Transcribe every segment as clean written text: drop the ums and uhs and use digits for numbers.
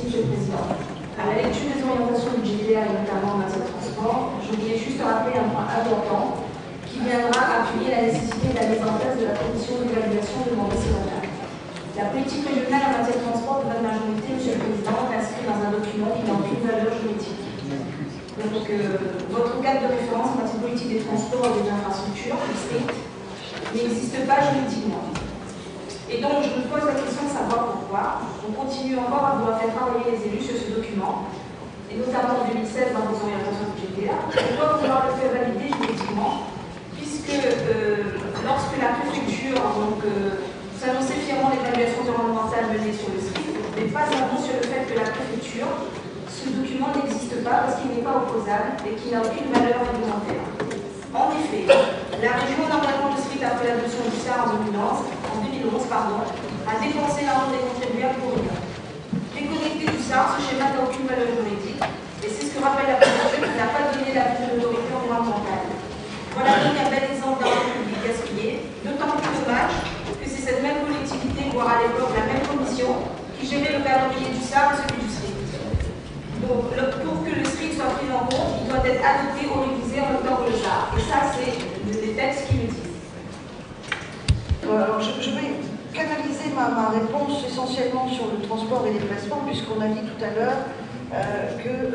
Monsieur le Président. À la lecture des orientations budgétaires et notamment en matière de transport, je voulais juste rappeler un point important qui viendra appuyer la nécessité de la mise en place de la commission d'évaluation demandée ce matin. La politique régionale en matière de transport de votre majorité, Monsieur le Président, s'inscrit dans un document qui n'a aucune valeur juridique. Donc, votre cadre de référence en matière politique des transports et des infrastructures, le SRIT, n'existe pas juridiquement. Et donc, je me pose la question de savoir pourquoi on continue encore à vouloir faire travailler les élus sur ce document, et notamment en 2016 dans les orientations budgétaires. Pourquoi vouloir le faire valider juridiquement, puisque lorsque la préfecture s'annonçait fièrement l'évaluation environnementale menée sur le site, mais pas un mot sur le fait que la préfecture, ce document n'existe pas parce qu'il n'est pas opposable et qu'il n'a aucune valeur réglementaire. En effet, la région d'environnement de Srit, après l'adoption du SAR en 2011, a dépensé l'argent des contribuables pour rien. Déconnecté du SAR, ce schéma n'a aucune valeur juridique, et c'est ce que rappelle la préfecture qui n'a pas donné l'avis de l'autorité environnementale. Voilà donc un bel exemple d'argent public gaspillé, d'autant plus dommage que c'est cette même collectivité, voire à l'époque la même commission, qui gérait le calendrier du SAR et celui du SRIT. Donc, pour que le SRIT soit pris en compte, il doit être adopté ou révisé en même temps que le SAR. Et ça, c'est des textes qui le disent. Alors, je vais canaliser ma réponse essentiellement sur le transport et les déplacements, puisqu'on a dit tout à l'heure que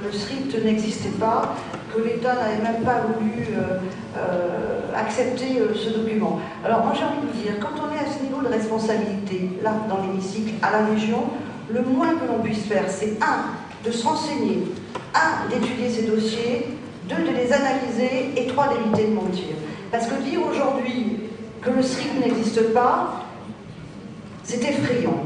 le SRIT n'existait pas, que l'État n'avait même pas voulu accepter ce document. Alors moi j'ai envie de vous dire, quand on est à ce niveau de responsabilité, là dans l'hémicycle, à la région, le moins que l'on puisse faire, c'est de se renseigner, d'étudier ces dossiers, de les analyser, et d'éviter de mentir. Parce que dire aujourd'hui que le SRIT n'existe pas, c'est effrayant.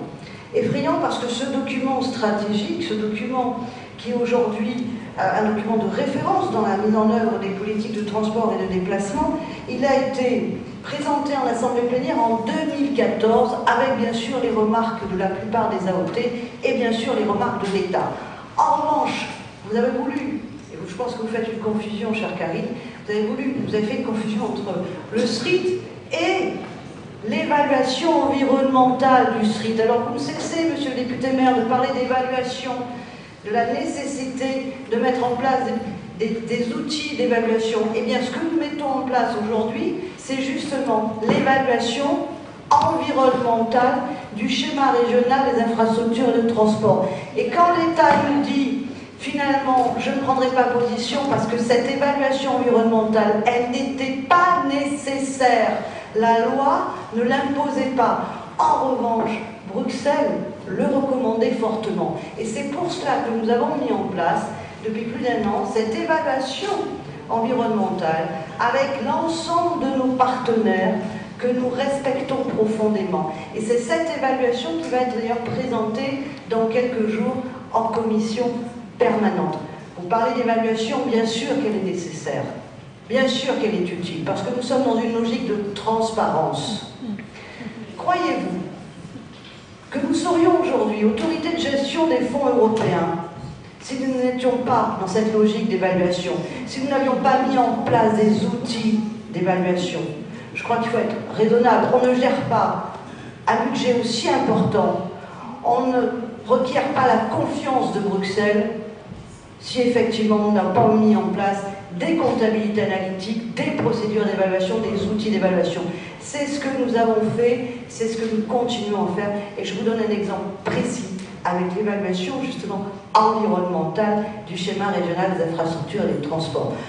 Effrayant parce que ce document stratégique, ce document qui est aujourd'hui un document de référence dans la mise en œuvre des politiques de transport et de déplacement, il a été présenté en assemblée plénière en 2014 avec bien sûr les remarques de la plupart des AOT et bien sûr les remarques de l'État. En revanche, vous avez voulu, et je pense que vous faites une confusion, chère Karine, vous avez fait une confusion entre le SRIT et l'évaluation environnementale du SRIT. Alors vous ne cessez, monsieur le député maire, de parler d'évaluation, de la nécessité de mettre en place des outils d'évaluation. Eh bien, ce que nous mettons en place aujourd'hui, c'est justement l'évaluation environnementale du schéma régional des infrastructures et de transport. Et quand l'État nous dit, finalement, je ne prendrai pas position parce que cette évaluation environnementale, elle n'était pas nécessaire, la loi ne l'imposait pas. En revanche, Bruxelles le recommandait fortement. Et c'est pour cela que nous avons mis en place, depuis plus d'1 an, cette évaluation environnementale avec l'ensemble de nos partenaires que nous respectons profondément. Et c'est cette évaluation qui va être d'ailleurs présentée dans quelques jours en commission permanente. Vous parlez d'évaluation, bien sûr qu'elle est nécessaire. Bien sûr qu'elle est utile, parce que nous sommes dans une logique de transparence. Croyez-vous que nous serions aujourd'hui autorité de gestion des fonds européens si nous n'étions pas dans cette logique d'évaluation, si nous n'avions pas mis en place des outils d'évaluation? Je crois qu'il faut être raisonnable. On ne gère pas un budget aussi important, on ne requiert pas la confiance de Bruxelles si effectivement on n'a pas mis en place des comptabilités analytiques, des procédures d'évaluation, des outils d'évaluation. C'est ce que nous avons fait, c'est ce que nous continuons à faire, et je vous donne un exemple précis avec l'évaluation justement environnementale du schéma régional des infrastructures et des transports.